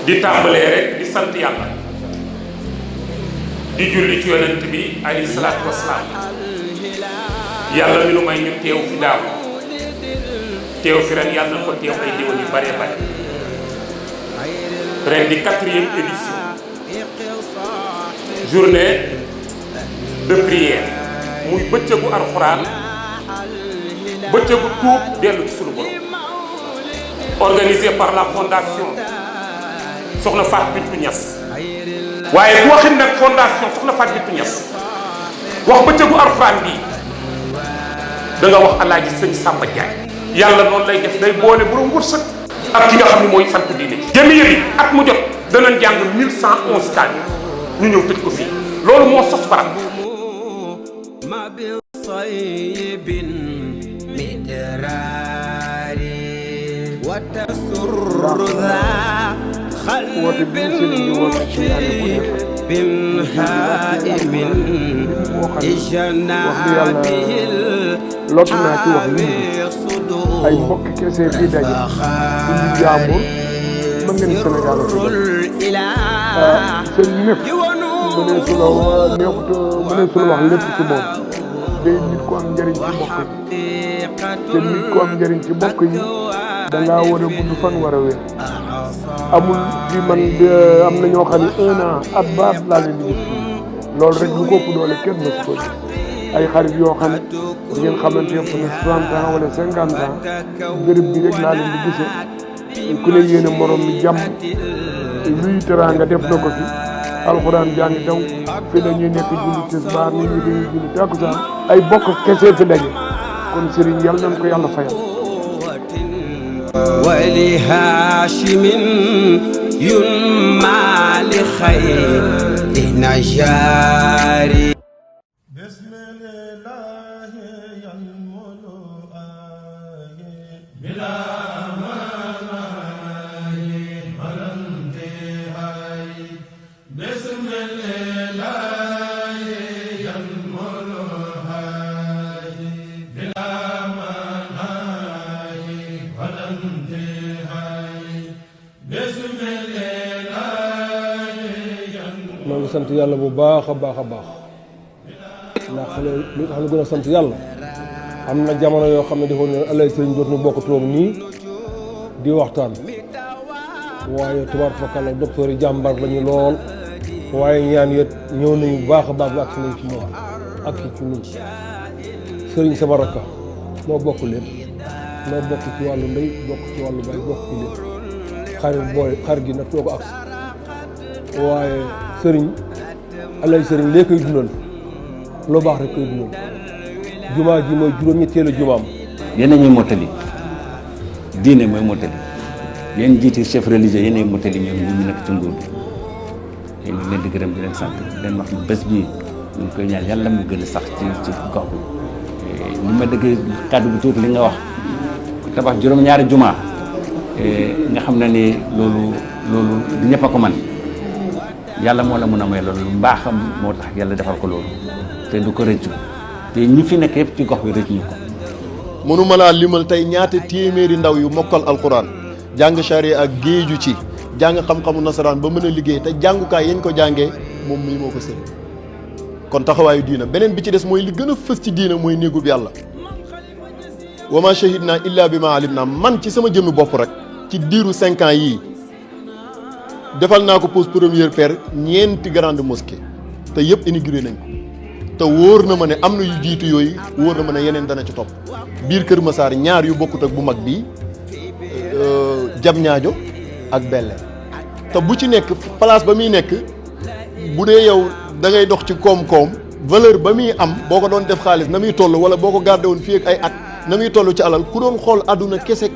di tàmbalee rek di sant yàlla di julli ci yonent bi alayhi salaatu wasalaam yàlla mi nu may ñu teew fi daaw teew fi ren yàlla na ko teew ay déwén yu bare bare ren di 4e édition journée de prière muy bëccëgu alxuraan bëccëgu tuub dellu ci sunu borom organisé par la fondation Soxna Fatou Bintou Niass waaye bu waxin nag fondation Soxna Fatou Bintou Niass wax bëccëgu alxuraan bii da nga wax alaaji sëñ Samba Diagne yàlla noonu lay def day boole borom wërsëg ak ki nga xam ne mooy sant diine jëmi yëbi at mu jot danañ jàng 1111 kaani ñu ñëw tëj ko fii loolu moo sos barab woote bi sëriñ bi woote ci ànd bu nekk moo xam ne wax dëgg yàlla lott naa ci wax li ay mbokki kese fii daje indi jàmbur mën ngeen Sénégal sëñ népp mënee su la neexut mënee su la wax lépp ci moom day nit ko am njëriñ ci mbokk yi te nit ko am njëriñ ci mbokk yi dangaa war a gudd fan war a wér amul bi man am na ñoo xam ne 1 an at ba at laa leen di gis loolu rek lu ko ëpp doole kenn na ko ay xarit yoo xam ne di ngeen xamante yëpp na 60 ans wala 50 ans béréb bi rek laa leen di gisee ku ne yéene morom mi jàmm luy teraanga def na ko fi alxuraan jàngi daw fi la ñuy nekk julli tisbaar ni ñu dañuy julli takkusaan ay bokk kese fi daje kon sëriñ yàlla nañ ko yàlla fayal ولهاشم ينمى لخير نجاري بسم الله ينمو بلا مناي ولا انتهاي بسم الله ينمو بلا maa ngi sant yàlla bu baax a baax a baax ndax li tax ñu gën a sant yàlla am na jamono yoo xam ne defoon na alay sëriñ doot ñu bokk toog nii di waxtaan waaye tubaar fakala docteur yi jàmbar lañu lool waaye ñaan yet ñëw nañu bu baax a baax ba agsi nañ ci moom ak ci ñun sëriñ sama rakka moo bokk lépp moo bokk ci wàllu ndey bokk ci wàllu baay bokk ci lépp xarit booy xar gi nag too ko agsi waaye sëriñ alay sëriñ lee koy dundal lu baax rek koy dundal jumaa ji mooy juróom-ñetteelu jumaam yéen a ñuy mottali diine mooy mottali yéen jiiti chef religieux yéen a mottali ñoom ñu nekk ci nguur gi ñu leen di gërëm di leen sant di leen wax bés bii ñu ngi koy ñaan yàlla mu gën a sax ci gox bi li ma dëgg kàddu bu tuuti li nga wax tabax juróom-ñaari jumaa nga xam ne ni loolu di ñëpp a ko man yàlla moo la mën a may loolu mbaaxam moo tax yàlla defal ko loolu te du ko rëccu te ñi fi nekk yëpp ci gox bi rëccu ñu ko. mënuma laa limal tey ñaata téeméeri ndaw yu mokkal alxuraan jàng charia ak géeju ci jàng xam-xamu nasaraan ba mën a liggéey te jàngukaay yañ ko jàngee moom mii moo ko sëñ kon taxawaayu diina beneen bi ci des mooy li gën a fës ci diina mooy néegub yàlla wa ma shahidna illa bi ma alim naa man ci sama jëmmi bopp rek ci diiru 5 ans yii defal naa ko pose première pierre ñeenti grande mosquée te yëpp inauguré nañ ko te wóor na ma ne am na yu jiitu yooyu wóor na ma ne yeneen dana ci topp biir Kër Massar ñaar yu bokkut ak bu mag bii Diamniadio ak Belley te bu ci nekk place ba muy nekk bu dee yow da ngay dox ci koom-koom valeur ba muy am boo ko doon def xaalis na muy toll wala boo ko gardé woon fii ak ay at na muy toll ci alal ku doon xool àdduna kese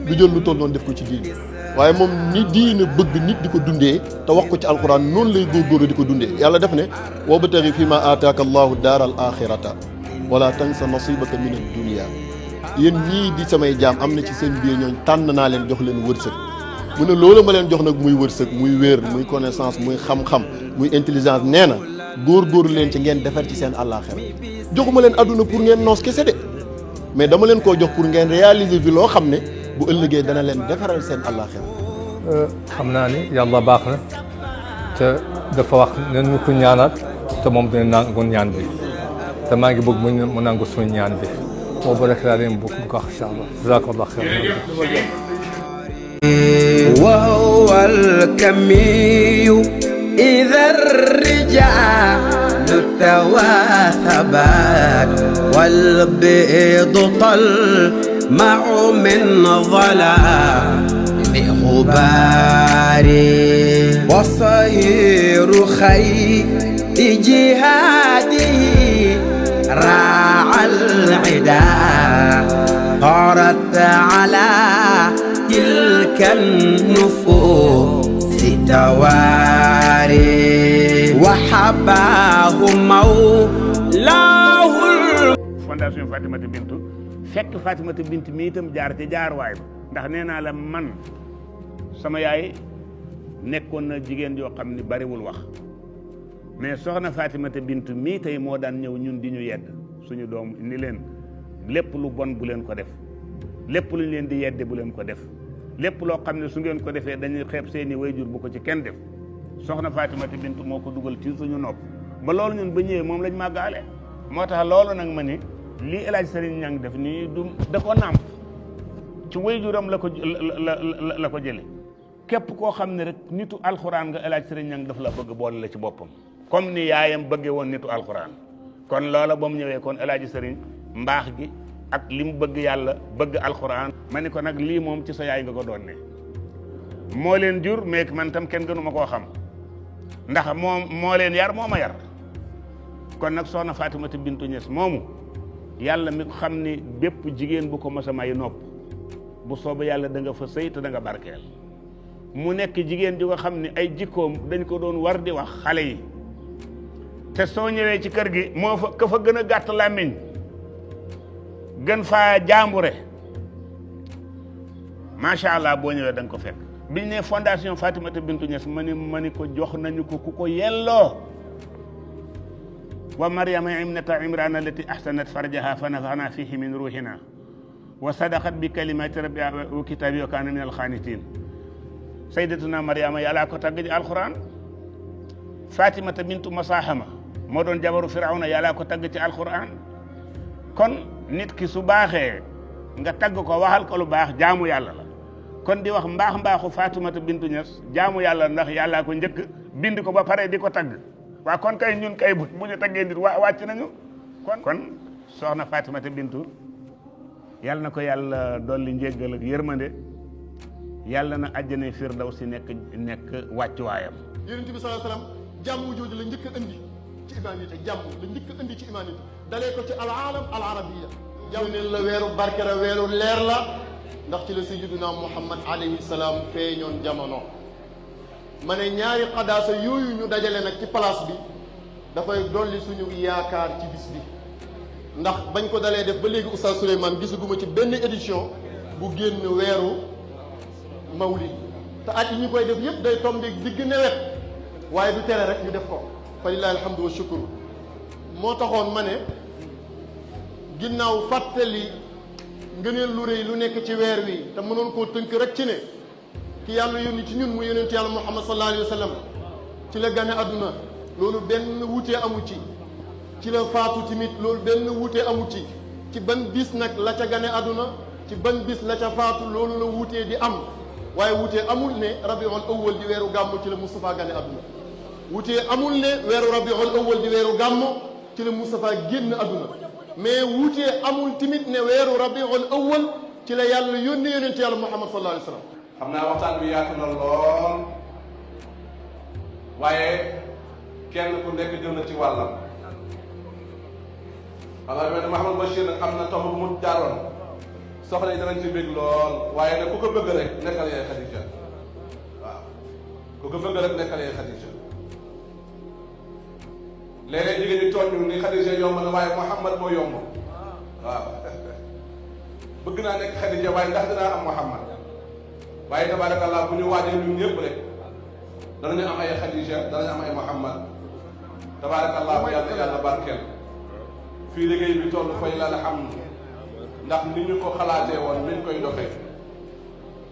du jël lu toll noonu def ko ci diine waaye moom ni diine bëgg nit di ko dundee te wax ko ci alquran noonu lay góorgóorlu di ko dundee yàlla def ne wabtaghi fi ma aataaka allahu daaral axirata wala tansa nasibaka min ad-dunya yéen ñii di samay jaam am na ci seen biir ñooñ tànn naa leen jox leen wërsëg mu ne loolu ma leen jox nag muy wërsëg muy wér muy connaissance muy xam-xam muy intelligence nee na góorgóorlu leen ci ngeen defar ci seen àllaaxira joxuma leen adduna pour ngeen noos kese de mais dama leen koo jox pour ngeen réaliser fi loo xam ne bu ëllëgee dana leen defaral seen àllaaxira xam naa ni yàlla baax na te dafa wax nañ ñu ko ñaanaat te moom dina nangu ñaan bi te maa ngi bëgg mu nangu suñu ñaan bi boobu rek laa leen bëgg ko wax incha allah jazakallah xayran وهو الكمي إذا الرجال تواثبت والبيض طلمع من ظلام غبار وصير خير جهاده راعى العدا طارت على تلك النفوس تواري وحباه مولاه. fondation Fatimata Bintu fekk Fatimata Bintu mi itam jaar ci jaar waay ba ndax nee naa la man sama yaay nekkoon na jigéen yoo xam ni bariwul wax mais soxna Fatimata Bintu mii tey moo daan ñëw ñun di ñu yedd suñu doom ni leen lépp lu bon bu leen ko def lépp lu ñu leen di yedde bu leen ko def lépp loo xam ne su ngeen ko defee dañuy xeeb seeni wayjur bu ko ci kenn def soxna Fatimata Bintu moo ko dugal ci suñu nopp ba loolu ñun ba ñëwee moom lañ màggaale moo tax loolu nag ma ni lii El Hadj Serigne Niang def nii du da ko nàmp ci wayjuram la ko jële képp koo xam ne rek nitu alxuraan nga El Hadj Serigne Niang daf la bëgg boole la ci boppam comme ni yaayam bëggee woon nitu alxuraan kon loola ba mu ñëwee kon El Hadj Serigne mbaax gi ak li mu bëgg yàlla bëgg alxuraan ma ni ko nag lii moom ci sa yaay nga ko doon ne moo leen jur mais man tam kenn gënu ma koo xam ndax moom moo leen yar moo ma yar kon nag soxna Fatimata Bintu Niass moomu yàlla mi ko xam ni bépp jigéen bu ko mos a may nopp bu soobee yàlla da nga fa sëy te da nga barkeel mu nekk jigéen ju nga xam ni ay jikkoom dañ ko doon war di wax xale yi te soo ñëwee ci kër gi moo fa ka fa gën a gàtt làmmiñ gën faa jaambure macha allah boo ñëwee da nga ko fekk biñ ne fondation Fatimata Bintu Niass ma ni ko jox nañu ko ku ko yelloo wa maryama ibnata imrana allati ahsanat farjaha fa nafaxna fihi min ruhina wa sadaqat bi kalimati rabbiha wa kitabi wa kana min alxaanitin sayyidatuna maryama yàllaa ko tagg ci alquran Fatimata Bintu Masahama moo doon jabaru firawna yàllaa ko tagg ci alquran kon nit ki su baaxee nga tagg ko waxal ko lu baax jaamu yàlla la kon di wax mbaaxu Fatimata Bintu Niass jaamu yàlla ndax yàllaa ko njëkk bind ko ba pare di ko tagg waa kon kay ñun kay bu ñu taggee nit wàcc nañu kon soxna Fatimata Bintu yàlla na ko yàlla dolli njéggal ak yërmande yàlla na àjjana firdawsi nekk wàccuwaayam. Yonent bi sallallahu alayhi wasallam jàmm jooju la njëkk a indi ci humanité jàmm la njëkk a indi ci humanité dalee ko ci al alam al arabiyya jàmm ne la weeru barke la weeru leer la ndax ci la sayyiduna Muhammad alayhi salaam feeñoon jamono ma ne ñaari xadaasa yooyu ñu dajale nag ci place bi dafay dolli suñu yaakaar ci bis bi ndax bañ ko dalee def ba léegi Oustaz Souleymane gisaguma ci benn édition bu génn weeru mawlid te at yi ñu koy def yëpp day tombe digg nawet waaye du tere rek ñu def ko fa lillahi alhamdu wa shukru moo taxoon ma ne ginnaaw fàttali ngëneel lu rëy lu nekk ci weer wi te mënoon koo tënk rek ci ne ki yàlla yónni ci ñun mu yonent yàlla Muhammad sallallahu alayhi wa sallam ci la gane àdduna loolu benn wuutee amu ci la faatu tamit loolu benn wuutee amu ci ban bis nag la ca gane àdduna ci ban bis la ca faatu loolu la wuutee di am waaye wuutee amul ne rabiul awwal di weeru gàmmu ci la Moustapha gane àdduna wuutee amul ne weeru rabiul awwal di weeru gàmmu ci la Moustapha génn àdduna mais wuutee amul tamit ne weeru rabiul awwal ci la yàlla yónnee yonent yàlla Muhammad sallallahu alayhi wa sallam. xam naa waxtaan bi yaatu na lool waaye kenn ku nekk jël na ci wàllam xam naa ne Mouhamadou Bachir nag am na tomb bu mu jaaroon soxla yi danañ ci bég lool waaye nag ku ko bëgg rek nekkal yaay Xadija waaw ku ko bëgg rek nekkal yaay Xadija léeg-léeg jigéen ñi tooñ ñu ni Xadija yomb na waaye Mouhamad moo yomb waaw bëgg naa nekk Xadija waaye ndax dinaa am Mouhamad waaye tabarakallah bu ñu waajee ñun ñëpp rek danañu am ay Xadija danañu am ay Mouhamad tabarakallah yàlla yàlla barkeel fii liggéey bi toll fay la alhamdu ndax ni ñu ko xalaatee woon niñ koy doxee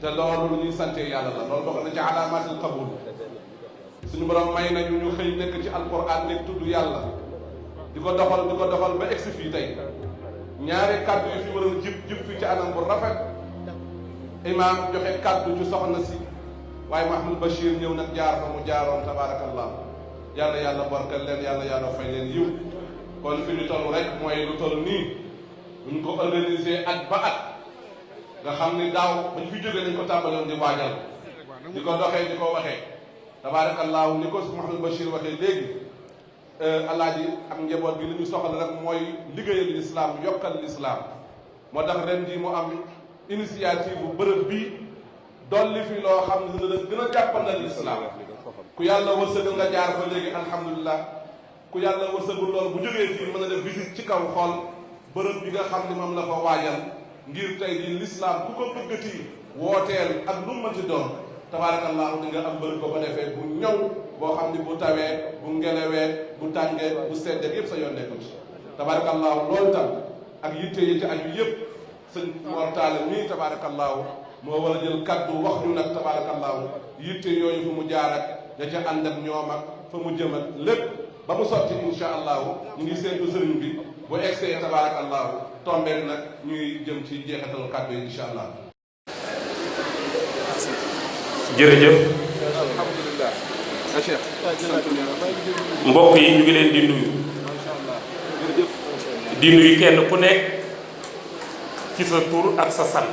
te loolu lu ñuy sante yàlla la loolu bokk na ci alaamaatil qabul suñu borom may nañu ñu xëy nekk ci alquran nekk tudd yàlla di ko doxal ba egsi fii tey ñaari kàddu yi fi waroon jib fi ci anam bu rafet imaam joxe kàddu ci soxna si waaye Mouhamadou Bachir ñëw nag jaar fa mu jaaroon tabaarakallah yàlla barkal leen yàlla fay leen yiw kon fi ñu toll rek mooy lu toll nii buñ ko organisé at ba at nga xam ni daaw bañ fi jógee nañ ko tàmbaloon di waajal di ko doxee di ko waxee tabaarakallah ni ko Mouhamadou Bachir waxee léegi alaaji ak njaboot bi li ñu soxla rek mooy liggéeyal lislaam yokkal lislaam moo tax ren jii mu am initiative bu bërëb bi dolli fi loo xam ne dina gën a jàppandal lislaam ku yàlla wërsëgal nga jaar fa léegi alhamdulilah ku yàlla wërsëgul loolu bu jógee fii mën a def visite ci kaw xool bërëb bi nga xam ne moom la fa waajal ngir tey jii lislaam ku ko bëggati wooteel ak lu mu mënti doon tabaarakallahu di nga am bërëb ko ko defee bu ñëw boo xam ni bu tawee bu ngelawee bu tàngee bu seddee yëpp sa yoon nekku ci tabaarakallahu loolu tam ak yitte yi ci aju yëpp sëñ mortaale mii tabaarakallahu moo war a jël kaddu wax ñu nag tabaarakallahu yitte yooyu fu mu jaar ak da ca ànd ak ñoom ak fa mu jëm ak lépp ba mu sotti insha allahu ñu ngi séentu sëriñ bi bu egsee tabaarakallahu tombeel nag ñuy jëm ci jeexatal kaddu yi insha allah. jërëjëf mbokk yi ñu ngi leen di nuyu kenn ku nekk ci sa tur ak sa sant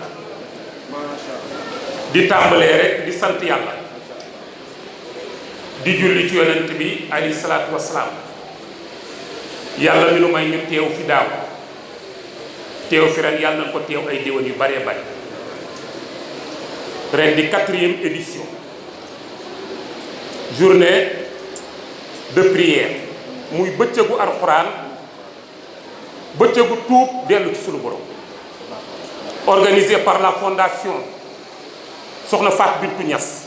di tàmbalee rek di sant yàlla di julli ci yonent bi alayhi salaatu wassalaam yàlla mi nu may ñu teew fi daaw teew fi ren yàlla na ko teew ay déwén yu baree bari ren di 4e édition journée de prière muy bëccëgu alxuraan bëccëgu tuub dellu ci sunu borom organisé par la fondation Soxna Fatou Bintou Niass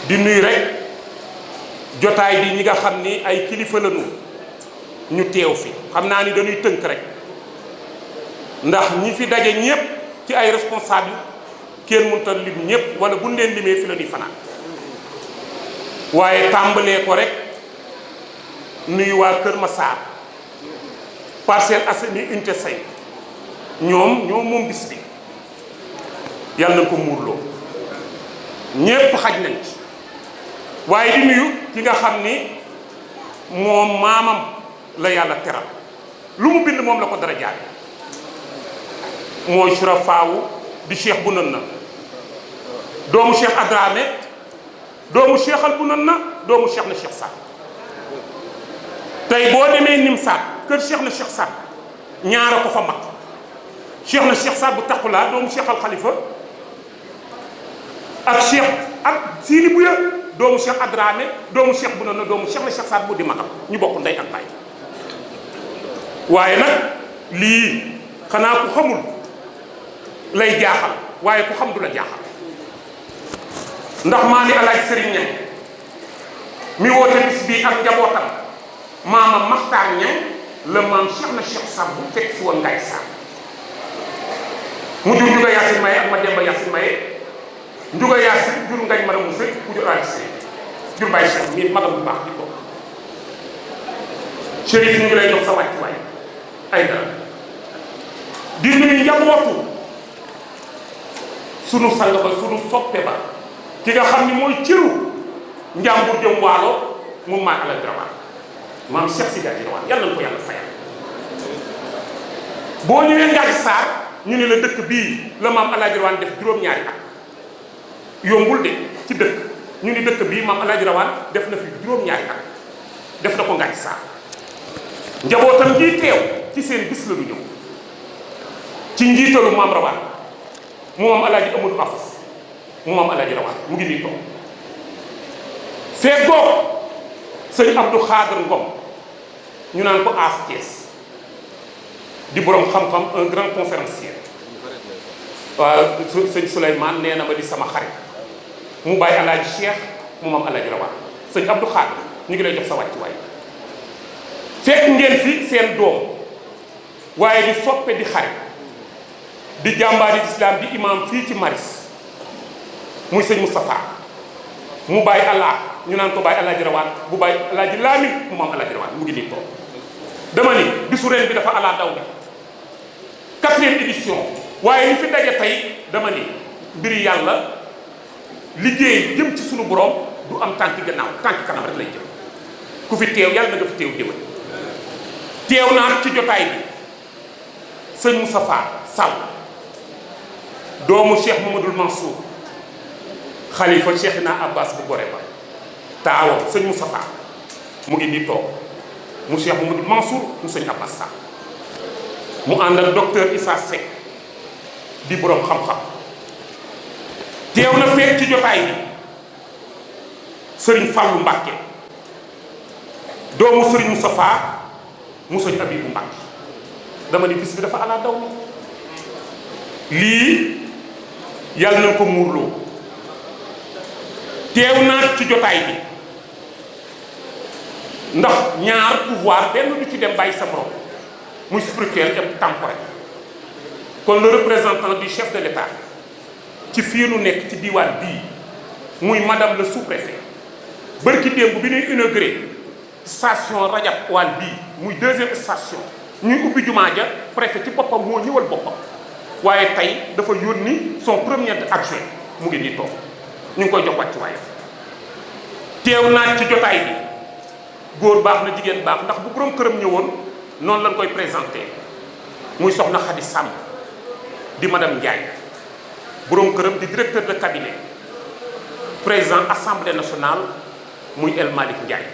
di nuy rek jotaay bi ñi nga xam ni ay kilifa lañu ñu teew fi xam naa ni dañuy tënk rek ndax ñi fi daje ñépp ci ay responsable kenn mënut a lim ñépp wala buñ leen limee fi la ñuy fanaan waaye tàmbalee ko rek nuyu waa Kër Massar Parcelles Assainies unité 5 ñoom moom bis bi yàlla nañ ko muurloo ñépp xaj nañ ci waaye di nuyu ki nga xam ni moom maamam la yàlla teral lu mu bind moom la ko dara jaare mooy surafaawu di cheikh bu nan na doomu cheikh Adramé doomu cheikhal bu nan na doomu cheikh na cheikh Saad tey boo demee Nimsaat kër cheikh na cheikh Saad ñaara ko fa mag cheikh na cheikh Saad bu taqulaa doomu cheikhal xalifa ak cheikh ak siini bu ya doomu cheikh Adramé doomu cheikh bu nan na doomu cheikh na cheikh Saad bu di magam ñu bokk ndey ak baay waaye nag lii xanaa ku xamul lay jaaxal waaye ku xam du la jaaxal ndax maa ni alaaj sëriñ ñang mi woote bis bii ak njabootam maama Maxtaar ñang la maam cheikh na cheikh Saad bu fekk si woon ngaay Saad mu jur Njuga Yaasin Maye ak ma Demba Yaasin Maye Njuga Yaasin jur ngañ mara mu sëy ku jur alaaj sëriñ jur bàyyi cheikh mii magam bu baax di ko chérif ñu ngi lay jox sa wàccuwaay ay dara di nuyu njabootu sunu sang ba sunu soppe ba ki nga xam ni mooy cëru njàmbur jëm waalo mu maag la drawaan maam Cheikh Sidi Drawaan yàlla na ko yàlla fayal boo ñëwee Ngaaj Saar ñu ne la dëkk bii la maam Alaaji Rawaan def juróom-ñaari at yombul de ci dëkk ñu ni dëkk bii maam Alaaji Rawaan def na fi juróom-ñaari at def na ko Ngaaj Saar njabootam ngi teew ci seen bis la lu ñëw ci njiitalu maam Rawaan mu maam Alaaji Amadou Afas mu maam Alaaji Rawaan mu ngi nii toog fee goog sëñ Abdou Khadre Ngom ñu naan ko As Thiès di borom xam-xam un grand conférencier waaw sëñ Souleymane nee na ma di sama xarit mu bàyyi Alaaji Cheikh mu maam Alaaji Rawaan sëñ Abdou Khadre ñu ngi lay jox sa wàccuwaay fekk ngeen fi seen doom waaye di soppe di xarit di jàmbaari islam di imam fii ci Maris muy sëñ Moustapha mu bàyyi allah ñu naan ko bàyyi Alaaji Rawaan bu bàyyi Alaaji Laamin mu maam Alaaji Rawaan mu ngi nii toog dama ni bisu ren bi dafa ala daw ga 4e édition waaye li fi daje tey dama ni mbiri yàlla liggéey jëm ci sunu borom du am tànki gannaaw tànki kanam rek lay jëm ku fi teew yàlla na nga fi teew déwén teew naa ci jotaay bi sëñ Moustapha Sall doomu Cheikh Mamadou Mansour xalifa Cheikhina Abbas bu gore ba taawam sëñ Moustapha mu ngi nii toog mu Cheikh Mamadou Mansour mu sëñ Abbas Sall mu ànd ak docteur Issa Seck di borom xam-xam teew na fekk ci jotaay bi sëriñ Fallou Mbacke doomu sëriñ Moustapha mu sëñ Abibu Mbacke dama ni bis bi dafa ala daw lii yàlla na ko muurloo teew naa ci jotaay bi ndax ñaar pouvoir benn du ci dem bàyyi sa morom muy spirituel et temporel kon le représentant du chef de l'État ci fii nu nekk ci diwaan bii muy madame le sous-préfet bërki démb bi ñuy inauguré station Rajab Wal bii muy 2e station ñuy ubbi jumaa ja préfet ci boppam moo ñëwal boppam waaye tey dafa yónni son premier adjoint mu ngi nii toog ñu ngi koy jox wàcc waaye teew naa ci jotaay bi góor baax na jigéen baax ndax bu borom këram ñëwoon noonu lañ koy présenté muy soxna Khady Samb di madame Ndiaye borom këram di directeur de cabinet président assemblée nationale muy El Malick Ndiaye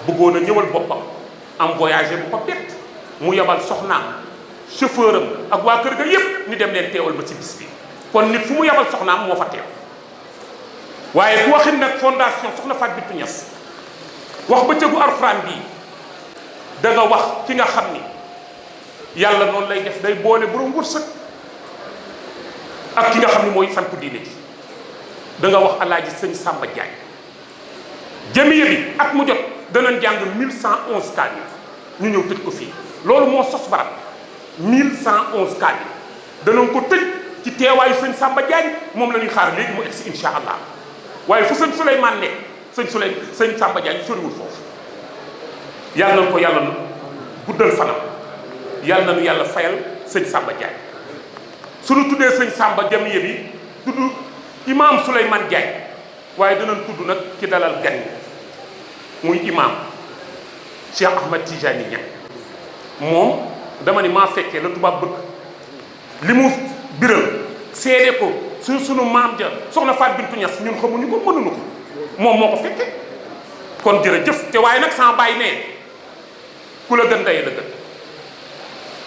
bëggoon a ñëwal boppam am voyagé bu ko bett mu yebal soxnaam chauffeur am ak waa kër ga yépp ni dem leen teewal ba ci bis bi kon nit fu mu yebal soxnaam moo fa teew waaye ku waxin nag fondation Soxna Fatou Binetou Niass wax bëccëgu alxuraan bii da nga wax ki nga xam ni yàlla noonu lay def day boole borom wërsëg ak ki nga xam ni mooy sanku diine ji da nga wax alaaji sëñ Samba Diagne jamiya bi at mu jot danañ jàng 1111 kaamil ñu ñëw tëj ko fii loolu moo sos barab 1111 kaamil danañ ko tëj ci teewaayu sëñ Samba Diagne moom la ñuy xaar léegi mu egsi insha allah waaye fu sëñ Souleymane nekk sëñ Samba Diagne soriwul foofu yàlla na ko yàlla guddal fanam yàlla na nu yàlla fayal sëñ Samba Diagne suñu tuddee sëñ Samba jamiya bi tudd imam Souleymane Diagne waaye danañ tudd nag ci dalal gan muy imam Cheikh Ahmad Tijani Niang moom dama ni maa fekkee la tubaab bëgg li mu biral seede ko sunu maam ja Soxna Fatou Binetou Niass ñun xamuñu ko mënuñu ko moom moo ko fekke kon jërëjëf te waaye nag sama bàyyi nee ku la gën day la gën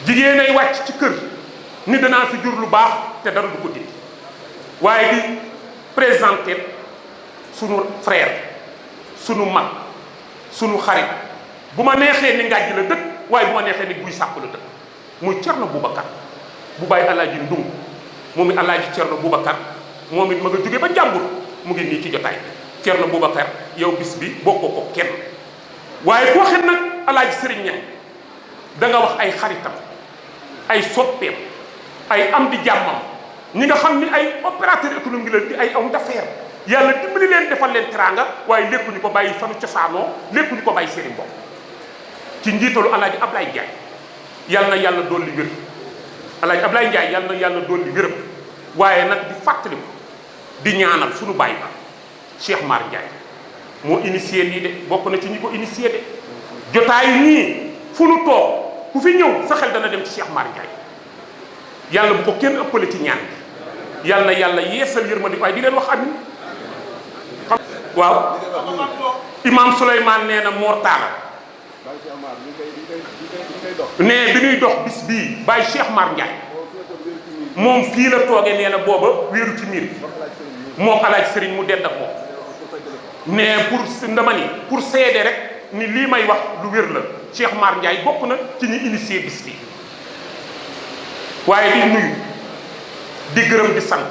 jigéen ay wàcc ci kër ni danaa fi jur lu baax te dara du ko dindi waaye di présenter sunu frère sunu mag sunu xarit bu ma neexee ni ngàjj la dëkk waaye bu ma neexee ni buy sàpp la dëkk muy Cerno Boubacar bu bàyyi alaaji Ndung moom it alaaji Cerno Boubacar moom it ma nga jóge ba njàmbur mu ngi nii ci jotaay Cerno Boubacar yow bis bi bokkoo ko kenn waaye ku waxee nag alaaji Sëriñ Ñaŋ da nga wax ay xaritam ay soppeem ay am di jàmmam ñi nga xam ni ay opérateur économique la di ay homme d'affaires yàlla dimbali leen defal leen teraanga waaye lékkuñu ko bàyyi fanu cosaanoo lékkuñu ko bàyyi seeni mbokk ci njiitalu alaaji Ablaye Ndiaye yàlla na yàlla doon li wér alaaji Ablaye Ndiaye yàlla na yàlla doon li wéram waaye nag di fàttaliku di ñaanal suñu bàyyi ba Cheikh Mar Ndiaye moo initié lii de bokk na ci ñi ko initié de jotaay nii fu nu toog ku fi ñëw sa xel dana dem ci Cheikh Mar Ndiaye yàlla bu ko kenn ëppale ci ñaan bi yàlla na yàlla yeesal yërmandi waaye di leen wax amin waaw imam Souleymane nee na mortala nee bi ñuy dox bis bii bàyyi Cheikh Mar Ndiaye moom fii la toogee nee na booba wéeru ci miir bi moom alaaj sëriñ mu dend ak moom nee ndama ni pour seede rek ni lii may wax lu wér la Cheikh Mar Ndiaye bokk na ci ñi initié bis bi waaye di nuyu di gërëm di sant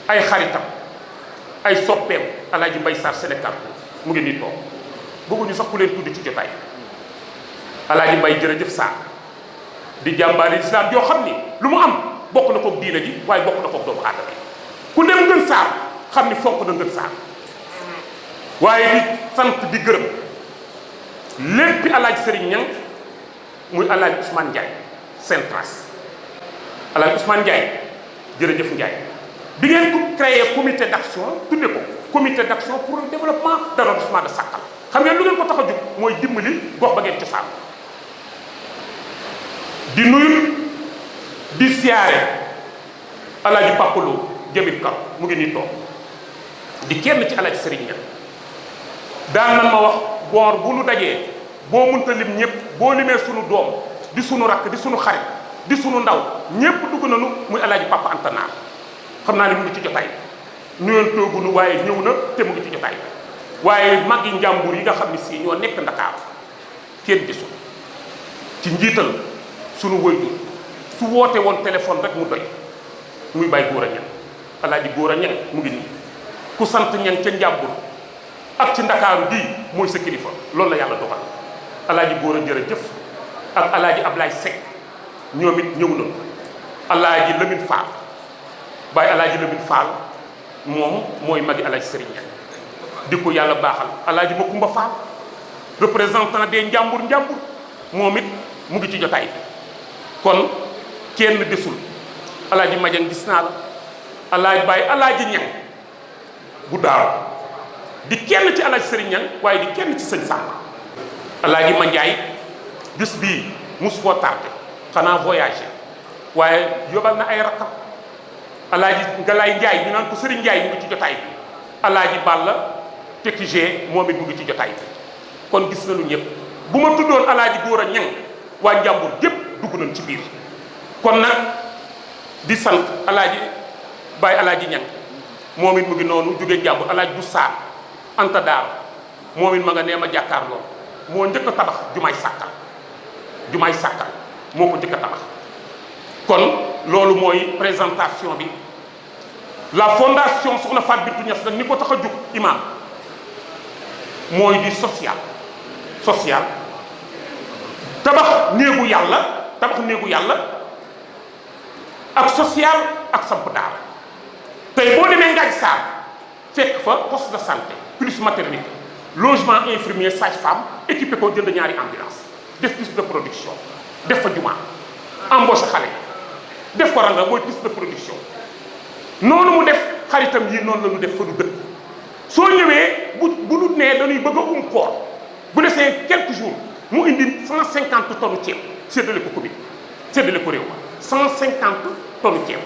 ay xaritam ay soppeem alaaji Mbay Sarr Sénégal mu ngi nii toog bëgguñu sax ku leen tuddi ci jotaay alaaji Mbay jërëjëf Sarr di jàmbaari islam yoo xam ni lu mu am bokk na koog diina ji waaye bokk na koog doomu aadama yi ku dem Ngën Saar xam ni fonk na Ngën Saar waaye di sant di gërëm léppi alaaji Sëriñ Ñang muy alaaji Ousmane Ndiaye Centras alaaji Ousmane Ndiaye jërëjëf Ndiaye bi ngeen ko créé comité d'action tudde ko comité d'action pour le développement de l'arrondissement de Sakal xam ngeen lu ngeen ko tax a jóg mooy dimbali gox ba ngeen cosaan di nuyu di siyaare alaaji Papalo Jamil Ka mu ngi nii toog di kenn ci alaaji Sëriñ Ñang daan nan ma wax boor bu nu dajee boo mënta lim ñëpp boo limee sunu doom di sunu rakk di sunu xarit di sunu ndaw ñëpp dugg nañu muy alaaji Papa Anta Naar xam naa ne mu ngi ci jotaay nuyoon toogunu waaye ñëw na te mu ngi ci jotaay waaye mag yi njàmbur yi nga xam ne si ñoo nekk Ndakaaru kenn gisul ci njiital sunu waajur su woote woon téléphone rek mu doy muy bàyyi góor a ñan alaaji góor a ñan mu ngi nii ku sant ñan ca njàmbur ak ci Ndakaaru gii mooy sa kilifa loolu la yàlla dogal alaaji góor a jërëjëf ak alaaji Ablaye Seck ñoom it ñëw na alaaji Lamine Fall bàyyi alaaji Lamine Fall moom mooy magi alaaji Sëriñ Ñang di ko yàlla baaxal alaaji Makumba Fall représentant des njàmbur moom it mu ngi ci jotaay bi kon kenn desul alaaji Madiang gis naa la alaaji bàyyi alaaji Ñang bu daaru di kenn ci alaaji Sëriñ Ñang waaye di kenn ci sëñ Samba alaaji Mandiaye bis bii mus koo tardé xanaa voyagé waaye yóbbal na ay rakkam alaaji Ngalaay Njaay ñu naan ko Sëriñ Njaay mu ngi ci jotaay bi alaaji Balla tekki g moom it mu ngi ci jotaay bi kon gis nañu ñëpp bu ma tuddoon alaaji Góor a Ñang waa njàmbur gépp dugg nañ ci biir kon nag di sant alaaji Baay alaaji Ñang moom it mu ngi noonu jóge njàmbur alaaji bu Saar Anta Daar moom it ma nga nee ma jàkkaarloo moo njëkk a tabax jumaay sàkkal moo ko njëkk a tabax kon loolu mooy présentation bi la fondation Soxna Fatou Bintou Niass nag ni ko tax a jóg imam mooy di social tabax néegu yàlla ak social ak samp daara tey boo demee Ngaaj Saar fekk fa poste de santé plus maternité logement infirmier sage-femme équipé ko jënd ñaari ambulance def piste de production def fa jumaa embauché xale def ko ranga mooy piste de production noonu mu def xaritam yi noonu la ñu def fa du dëkk soo ñëwee bu nu nee dañuy bëgg a koor bu desee quelques jours mu indi 150 tonnes ceeb séddale ko commune séddale ko réew ma 150 tonnes ceeb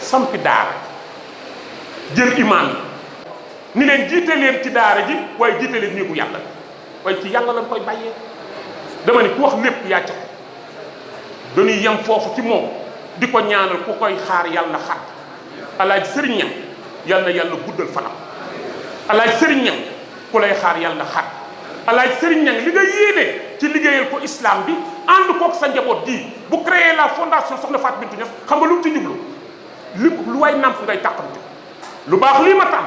sampi daara jël imaam yi ni leen jiite leen ci daara ji waaye jiite leen néegu yàlla waaye ci yàlla lañ koy bàyyee dama ni ku wax lépp yaa ca dañuy yem foofu ci moom di ko ñaanal ku koy xaar yàlla xaar alaaji Sëriñ Ñang yàlla na yàlla guddal fanam alaaji Sëriñ Ñang ku lay xaar yàlla xaar alaaji Sëriñ Ñang li nga yéene ci liggéeyal ko islam bi ànd kook sa njaboot gii bu créé la fondation Soxna Fatou Bintou Niass xam nga lu mu ci jublu lu waay namp ngay tàqamte lu baax lii ma tam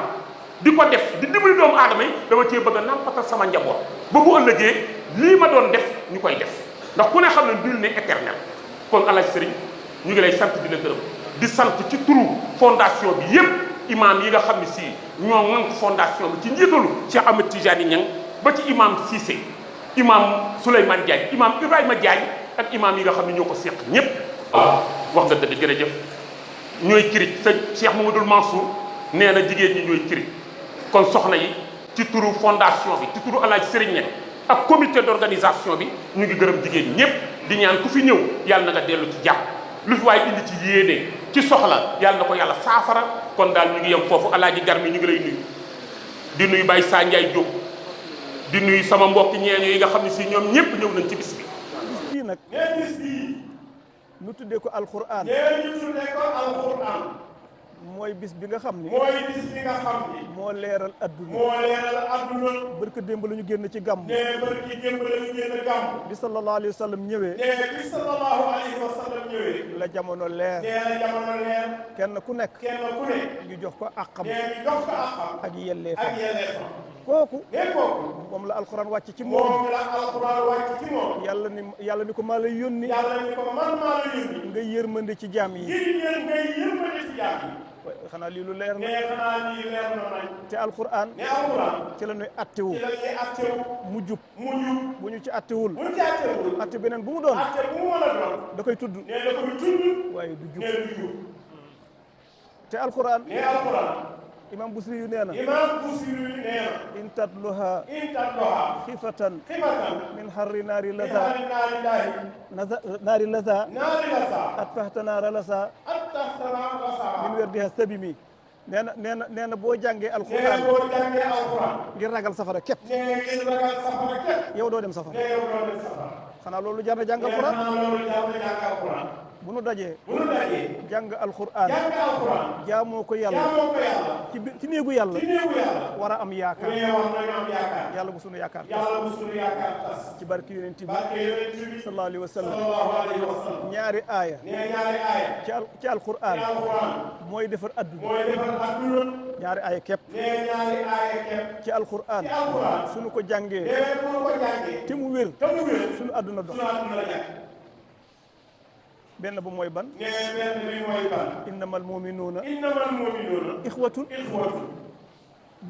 di ko def di dimbali doomu aadama yi dama cee bëgg a nampatal sama njaboot ba bu ëllëgee lii ma doon def ñu koy def ndax ku ne xam ne nul ne éternel kon alaaji Sëriñ ñu ngi lay sant di la gërëm di sant ci turu fondation bi yépp imam yi nga xam ne si ñoo ŋànk fondation bi ci njiitalu Cheikh Ahmed Tidiane Niang ba ci imam Cissé imam Souleymane Diagne imam Ibrahima Diagne ak imam yi nga xam ne ñoo ko seq ñépp waaw wax nga dëgg jërëjëf ñooy kirij sa Cheikh Mamadou Mansour nee na jigéen ñi ñooy kirij kon soxna yi ci turu fondation bi ci turu alaaji Sëriñ Ñang ak comité d'organisation bi ñu ngi gërëm jigéen ñépp di ñaan ku fi ñëw yàlla na nga dellu ci jàpp lu fi waaye indi ci yéene ci soxla yàlla na ko yàlla saafara kon daal ñu ngi yem foofu alaaji Garmi ñu ngi lay nuyu di nuyu Baye Sa Ndiaye Diop di nuyu sama mbokki ñeeño yi nga xam ne si ñoom ñépp ñëw nañ ci bis bi bii nag nee bis bii nu tuddee ko alquran nee ñu tuddee ko alquran mooy bis bi nga xam ni. mooy bis bi nga xam ni. moo leeral adduna. moo leeral adduna. barke démb la ñu génn ci gàmm. nee barke démb la ñu génn gàmm. bi sallallahu alayhi wa sallam ñëwee. nee bi sallallahu alayhi wa sallam ñëwee. la jamono leer. nee la jamono leer. kenn ku nekk. kenn ku nekk. ñu jox ko àqam. nee ñu jox ko àqam. ak yelleefam. ak yelleefam. kooku. nee kooku. moom la alxuraan wàcc ci moom. moom la alxuraan wàcc ci moom. yàlla ni ko maa lay yónni. yàlla ni ko man maa lay yónni. nga yërmande ci jaam yi. ngay yërmande ci jaam yi. xanaa lii lu leer na. nee xanaa lii leer na nañ. te alxuraan. nee alxuraan. ci la ñuy attewu. ci la ñuy attewu. mu jub. bu ñu ci attewul. bu ñu ci attewul. atte beneen bu mu doon. atte bu mu mën a doon. da koy tudd. nee da koy tudd. waaye du jub. nee du jub. te alxuraan. nee alxuraan. imam Busiri yu nee na. imam Busiri yu nee na. in tatluha. xifatan. min harri naari laza. naari laza. atfahta naara laza. min werdiha sabimi. nee na boo jàngee alxuraan. nee boo jàngee alxuraan. ngir ragal safara képp. nee ngir ragal safara képp. yow doo dem safara. nee yow doo dem safara. xanaa loolu jar na jàng alxuraan. xanaa loolu jar na jàng alxuraan. bu nu dajee. jàng alxuraan. jaamoo ko yàlla. ci néegu yàlla. war a am yaakaar. yàlla bu sunu yaakaar tas. ci barke yonent bi. sallallahu alayhi wa sallam. ñaari aaya. ci alxuraan. mooy defar adduna. ñaari aaya képp. ci alxuraan. sunu ko jàngee. te mu wér. sunu adduna dox. benn bu mooy ban. nee benn bi mooy ban. innamal mu'minuuna. ixwatun.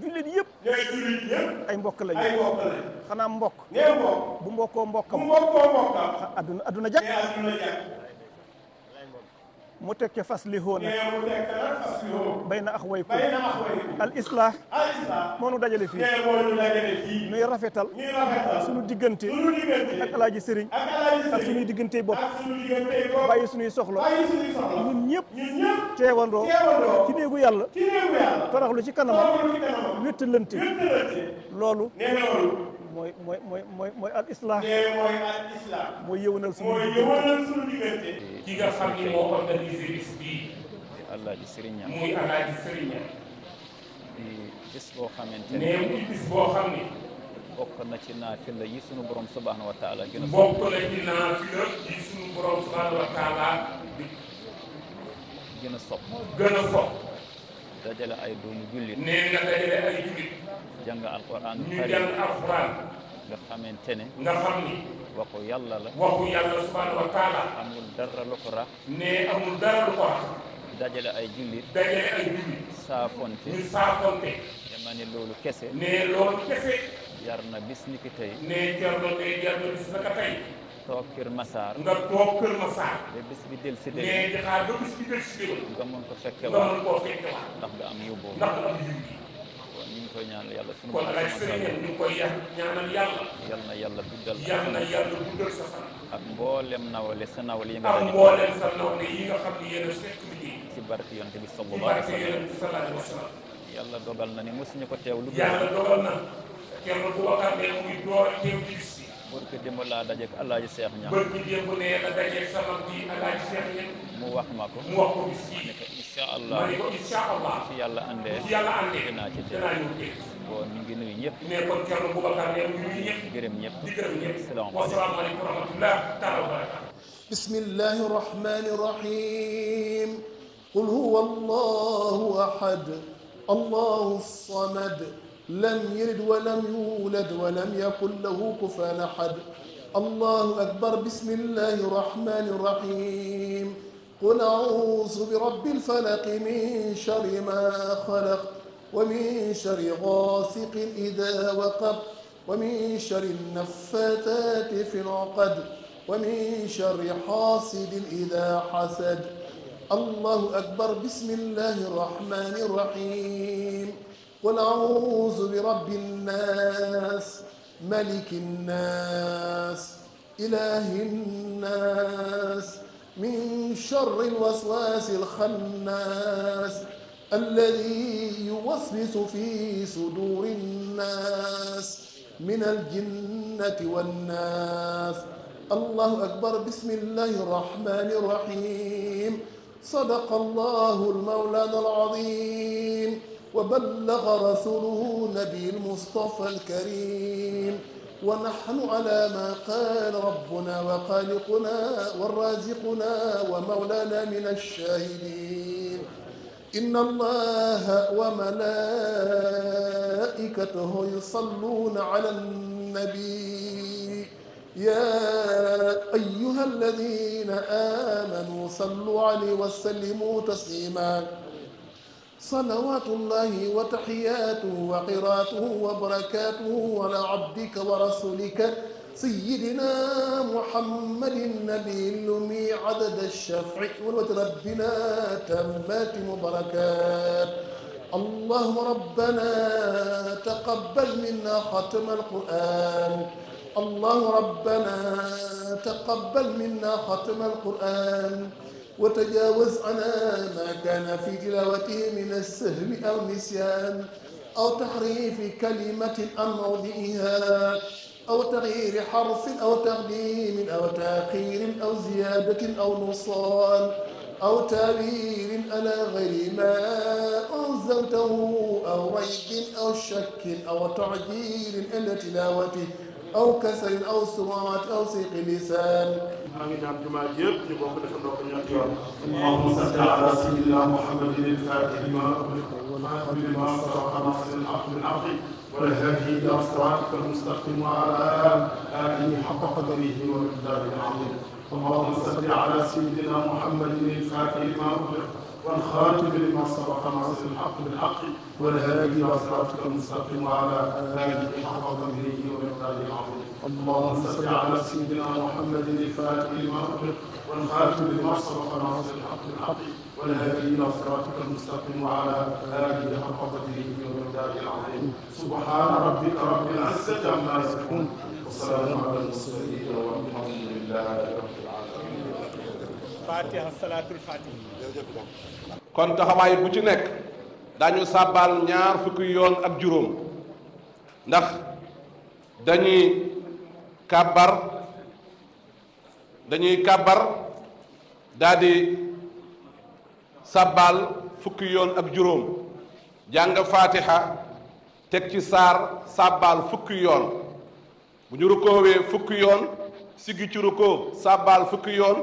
jullit yëpp. nee jullit yëpp. ay mbokk lañu. xanaa mbokk. nee mbokk. bu mbokkoo mbokkam. adduna jag. nee adduna jag. mu teg ca faslihoona. nee mu teg ca nag faslihoona. bayna axwaykum. al islah. moo nu dajale fii. nee moo nu dajale fii. nuy rafetal. sunu diggante. ak alaaji sëriñ. ak sunuy diggante bopp. bàyyi sunuy soxla. ñun ñëpp. teewandoo. ci néegu yàlla. toroxlu ci kanamam. wéttalante. loolu. mooy al islah. mooy al islah. mooy yëwanal sunu diggante. ki nga xam ni moo organisé bis bii. di Alaaji Sëriñ Ñaŋ. muy Alaaji Sëriñ Ñaŋ. di bis boo xamante ne. nee muy bis boo xam ni. bokk na ci naafila yi sunu borom subhaanahu wa taala gën a. bokk na ci naafila yi sunu borom subhaanahu wa taala di. gën a sopp. gën a sopp. dajale ay doomu jullit. nee nga dajale ay jullit. jàng alquran. ñu jàng alquran. nga xamante ne. nga xam ni. waxu yàlla la. waxu yàlla subhaanahu wa taala. amul dara lu ko rax. nee amul dara lu ko rax. dajale ay jullit. dajale ay jullit. saafonte. ñu saafonte. dama ne loolu kese. nee loolu kese. jar na bis ni ki tey. nee jar na bis naka tey. toog Kër Massar. nga toog Kër Massar. ba bis bi del si déwén. nee di xaar ba bis bi del si déwén. nga mën ko fekke nga mën koo fekke waat. ndax nga am yóbbu. ndax nga am yóbbu. kon ñu ngi koy ñaanal yàlla sunu. kon Alaaji Sëriñ ñu ngi koy ñaanal yàlla. yal na yàlla guddal. yal na yàlla guddal sa fan. ak mboolem nawle sa nawle yi nga. ak mboolem sa nawle yi nga xam ne yéen a fekk liggéey. ci barke yonent bi sallallahu alayhi wa sallam. ci barke yonent bi sallallahu alayhi wa sallam. yàlla dogal na ni mosuñu ko teew lu. yàlla dogal na. kenn ku waxaat ne muy door a teew ci bis bi. barke démb laa dajeeg Alaaji Seex Ñaŋ. barke démb nee la dajeeg sama bi Alaaji Seex Ñaŋ. mu wax ma ko. mu wax ko bis bii. ne ko incha allah. ma ne ko incha allah. ci yàlla andee. ci yàlla andee. dinaa ci teew. dinaa ñëw teew. bon ñu ngi nuyu ñëpp. mais kon Thierno Boubacar ne mu ngi ñëpp. gërëm ñëpp. di gërëm ñëpp. salaamaaleykum wa rahmatulah taala wa barakaatu. bismillahi rahmani rahim. qul huwa allahu ahad. allahu samad. lam yalid wa lam yulad wa lam yakun lahu kufuwan ahad. allahu akbar. bismillahi rahmani rahim. qul a'uuzu bi rabbil falaq min sharri ma khalaq. ومن شر غاسق إذا وقب ومن شر النفاثات في العقد ومن شر حاسد إذا حسد. الله أكبر. بسم الله الرحمن الرحيم. قل أعوذ برب الناس ملك الناس إله الناس من شر الوسواس الخناس الذي يوسوس في صدور الناس من الجنة والناس. الله أكبر. بسم الله الرحمن الرحيم. صدق الله المولانا العظيم وبلغ رسوله نبي المصطفى الكريم ونحن على ما قال ربنا وخالقنا والرازقنا ومولانا من الشاهدين إن الله وملائكته يصلون على النبي يا أيها الذين آمنوا صلوا عليه وسلموا تسليما صلوات الله وتحياته وقراءته وبركاته على عبدك ورسولك سيدنا محمد النبي الأمي عدد الشفع والوتر ربنا تمات مباركات اللهم ربنا تقبل منا ختم القرآن اللهم ربنا تقبل منا ختم القرآن وتجاوز عنا ما كان في تلاوته من السهو أو نسيان أو تحريف كلمة عن موضعها أو تغيير حرف أو تقديم أو تأخير أو زيادة أو نقصان أو تأويل على غير ما أنزلته أو ريب أو شك أو تعجيل عند تلاوته أو كسر أو سماعة أو سيق لسان. اللهم صل على سيدنا محمد الفاتح لما أغلق والخاتم لما سبق ناصر الحق بالحق والهادي إلى صراطك المستقيم وعلى آله حق قدره ومقداره العظيم. اللهم صل على سيدنا محمد الفاتح لما أغلق والخاتم لما سبق ناصر الحق بالحق والهادي إلى صراطك المستقيم وعلى آله حق قدره ومقداره العظيم. اللهم صل على سيدنا محمد الفاتح لما أغلق والخاتم لما سبق ناصر الحق بالحق والهادي إلى صراطك المستقيم وعلى آله حق قدره ومقداره العظيم. سبحان ربك رب العزة عما يصفون والسلام على المرسلين والحمد لله رب العالمين. Fatiha salaatul Fatiha. kon taxawaay bu ci nekk dañu sàbbaal ñaar fukki yoon ak juróom ndax dañuy kàbbar daal di sàbbaal fukki yoon ak juróom jàng Fatiha teg ci saar sàbbaal fukki yoon bu ñu rukoowee fukki yoon siggi ci rukoo sàbbaal fukki yoon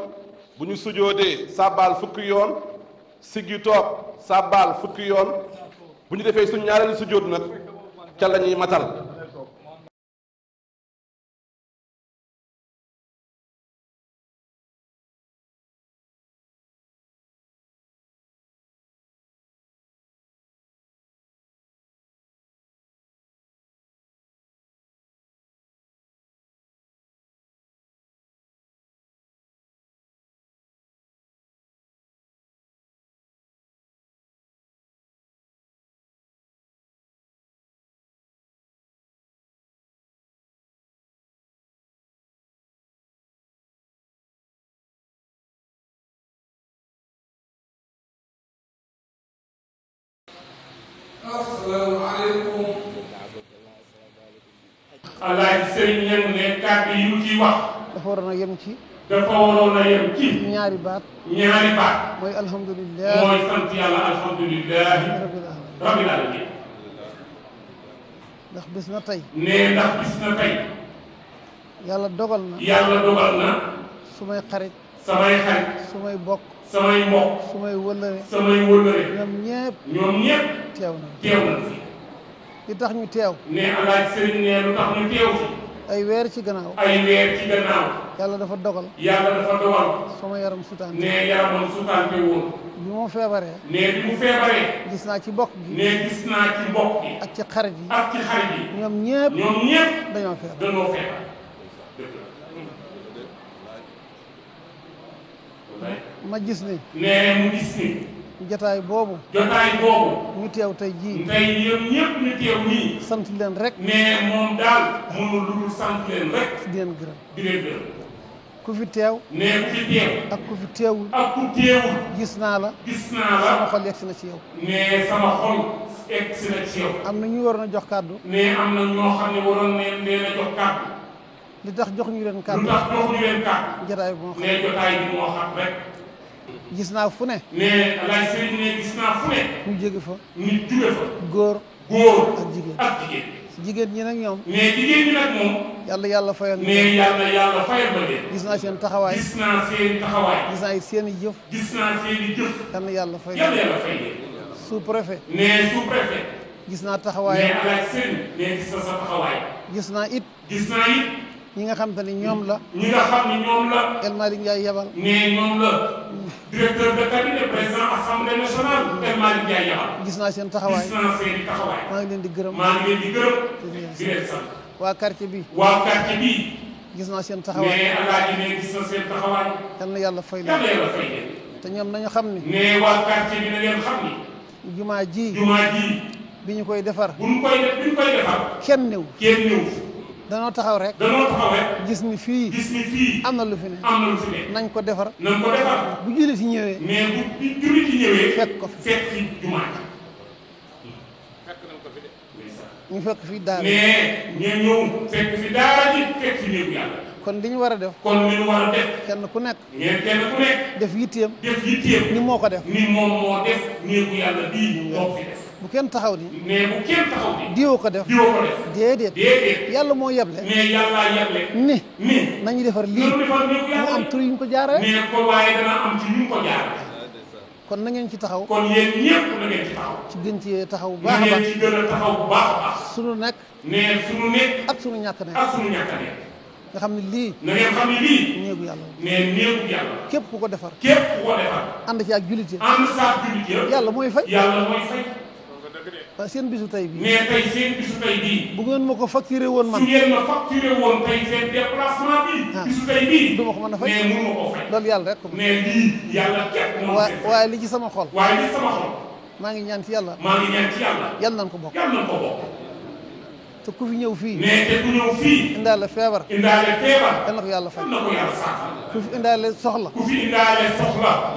bu ñu sujoodee sàbbaal fukki yoon siggi toog sàbbaal fukki yoon bu ñu defee suñ ñaareelu sujood nag ca la ñuy matal. asalaamaaleykum. Alaaji Sëriñ Ñaŋ ne kàddu yi mu ciy wax. dafa waroon a yem ci. dafa waroon a yem ci. ñaari baat. ñaari baat. mooy alhamdulilah. mooy sant yàlla alhamdulilah. rabbil alamin. ndax bis na tey. nee ndax bis na tey. yàlla dogal na. yàlla dogal na. sumay xarit. samay xarit. sumay bokk. samay mbokk. sumay wëllëre. samay wëllëre. ñoom ñëpp. ñoom ñëpp. teew na. teew na fi. li tax ñu teew. ne Alaaji Sëriñ ne lu tax ñu teew fi. ay weer ci gannaaw. ay weer ci gannaaw. yàlla dafa dogal. yàlla dafa dogal. sama yaram sutaante. ne yaramam sutaante woon. bi mu feebaree. ne bi mu feebaree. gis naa ci bokk gi. ne gis naa ci mbokk gi. ak ci xarit yi. ak ci xarit yi. ñoom ñëpp. ñoom ñëpp. dañoo feebar. dañoo feebar. ma gis ni. nee mu gis ni. jotaay boobu. jotaay boobu. ñu teew tey jii. tey yéen ñëpp ñu teew nii. sant leen rek. nee moom daal mënul lu dul sant leen rek. di leen gërëm. di leen gërëm. ku fi teew. nee ku fi teew. ak ku fi teewul. ak ku teewul. gis naa la. gis naa la. sama xol yegsi na ci yow. nee sama xol yegsi na ci yow. am na ñu waroon a jox kàddu. nee am na ñoo xam ne waroon leen a jox kàddu. li tax jox ñu leen kàddu. lu tax jox ñu leen kàddu. jotaay bi moo xam. nee jotaay bi moo xam rek. gis naa fu ne. ne alaay sëriñ ne gis naa fu ne. ñu jóge fa. nit jóge fa. góor. góor ak jigéen. ak jigéen. jigéen ñi nag ñoom. ne jigéen ñi nag moom. yàlla fayal. ne yàlla fayal ba leen. gis naa seen taxawaay. gis naa seen taxawaay. gis naa seen i jëf. gis naa seen i jëf. yàlla fay. yàlla fay leen. sous préfet. ne sous préfet. gis naa taxawaay. ne alaay sëriñ ne gis na sa taxawaay. gis naa it. ñi nga xam te ni ñoom la. ñi nga xam ni ñoom la. El Malick Ndiaye yabal. ne ñoom la. directeur de cabinet président assemblée nationale El Malick Ndiaye yabal. gis naa seen taxawaay. gis naa seen taxawaay. maa ngi leen di gërëm. di leen sant. waa quartier bi. gis naa seen taxawaay. ne alaaji ne gis na seen taxawaay. yal na yàlla fay leen. yal na yàlla fay leen. te ñoom nañu xam ni. ne waa quartier bi na ngeen xam ni. jumaa ji. bi ñu koy defar. bi ñu koy defar. kenn néew. danoo taxaw rek. gis ni fii. am na lu fi ne. nañ ko defar. bu jullit yi ñëwee. mais bu jullit yi ñëwee. fekk ko fi. fekk fi jumaa ji. ñu fekk fi daara. mais ñu ñëw fekk fi daara ji fekk fi néegu yàlla. kon li ñu war a def. kenn ku nekk. def yitteem. ni moo ko def. ni moom moo def néegu yàlla bii moo fi def. bu kenn taxaw ni. mais bu kenn taxaw ni. diwoo ko def. déedéet. yàlla moo yeble. mais yàlla yeble. ni nañu defar lii. mu am tur yu ñu ko jaaree. mais ko waaye dana am ci ñu ko jaaree. kon na ngeen ci taxaw. kon yéen ñëpp na ngeen ci taxaw. ci gën ci taxaw bu baax a baax. na ngeen ci gën a taxaw bu baax a baax. sunu nekk. sunu nekk. ak sunu ñàkk nekk. ak sunu ñàkk nekk. nga xam ne lii. na ngeen xam ne lii. néegu yàlla. néegu yàlla. képp ku ko defar. ànd ci ak jullit yi. yàlla yàlla mooy fay. waaw seen bisu tey bii. mais tey seen bisu tey bii. bu ngeen ma ko facturé woon man. su ngeen ma facturé woon tey seen déplacement bii. bisu tey bii. du ma ko mën a fay. mais mënu ma koo fay. loolu yàlla rek ko. mais lii yàlla képp moo fay. waaye li ci sama xol. maa ngi ñaan ci yàlla. yàlla nañ ko bokk. te ku fi ñëw fii. mais te ku ñëw fii. indaale feebar. yal na ko yàlla fay. ku fi indaale soxla.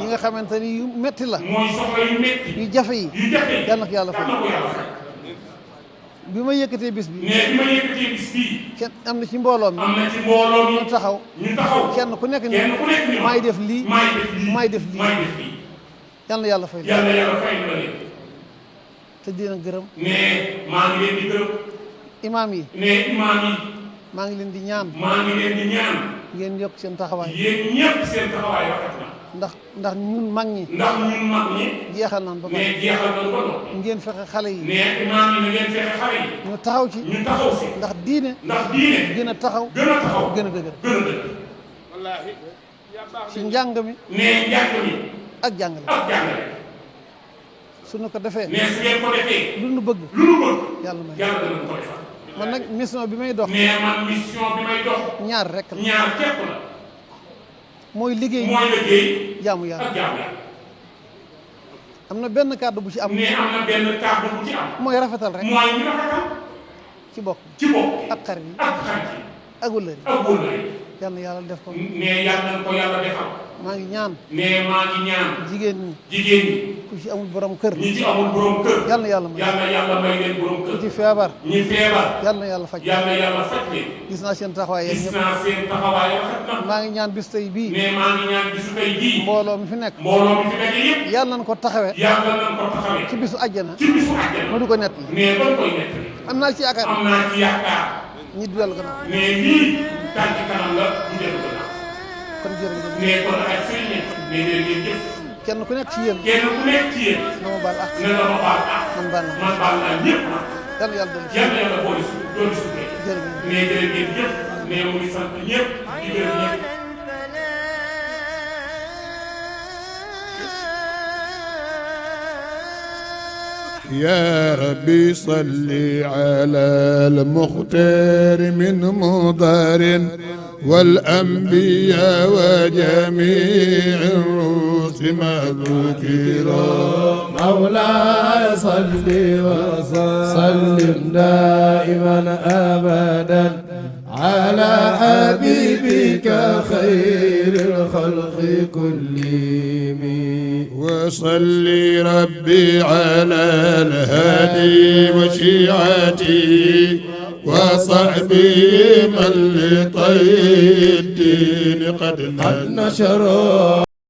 yi nga xamante ni yu metti la. mooy soxla yu metti. yu jafe yi. yal na ko yàlla fay. bi ma yëkkatee bis bi. kenn am na ci mbooloo mi. ñu taxaw. kenn ku nekk ni maay def lii. maay def lii. yal na yàlla fay. te dina gërëm. ne maa ngi leen di gërëm. imaam yi. maa ngi leen di ñaan. ngeen yokk seen taxawaay. yéen ñëpp seen taxawaay rafet na. ndax ñun mag ñi. jeexal nañ ba pare. mais jeexal nañ ba noppi. ngeen fexe xale yi. mais imaam yi na ngeen fexe xale yi. ñu taxaw ci. ndax diine. gën a taxaw. gën a dëgër. wallaahi. ci njàng mi. njàng mi. ak jàngale. su ñu ko defee. mais su ngeen ko defee. lu nu bëgg. yàlla may. yàlla dana ko defal. man nag mission bi may dox. mais man mission bi may dox. ñaar rek la. ñaar képp la. mooy liggéey. jaamu yàlla. ak jaamu yàlla. am na benn kàddu bu ci am. mais am na benn kàddu bu ci am. mooy rafetal rek. mooy ñu rafetal. ci bokk. ak xarit yi. ak wëllëri. yal na yàlla def ko. mais yal na ko yàlla defal. maa ngi ñaan. mais maa ngi ñaan. jigéen ñi. ku ci amul borom kër. ñi ci amul borom kër. yal na yàlla may leen borom kër. ku ci feebar. ñi feebar. yal na yàlla faj. leen. gis naa seen taxawaay yéen ñëpp. rafet na. maa ngi ñaan bis tey bii. mais maa ngi ñaan bisu tey bii. mbooloo mi fi nekk. yëpp. yàlla nañ ko taxawee. ci bisu àjjana. ma du ko nett. mais ban koy nett. am naa ci yaakaar. ñi du dellu gannaaw. mais lii tànk kanam la du dellu gannaaw. kon jërëjëf. mais kon ay sëriñ lañ. mais jërëjëf. kenn ku nekk ci yéen. na ma baal ak. man baal naa ñëpp. yàlla yàlla dolli. yàlla boole suuf jërëjëf. mais jërëjëf. mais mu ngi sant ñëpp di gërëm ñëpp. يا ربي صل على المختار من مضر والأنبياء وجميع الرسل ما ذكروا مولاي صل وسلم دائما أبدا على حبيبك خير الخلق كلهم وصلي ربي على الهادي وشيعتي وصحبي من لطي الدين قد نشروا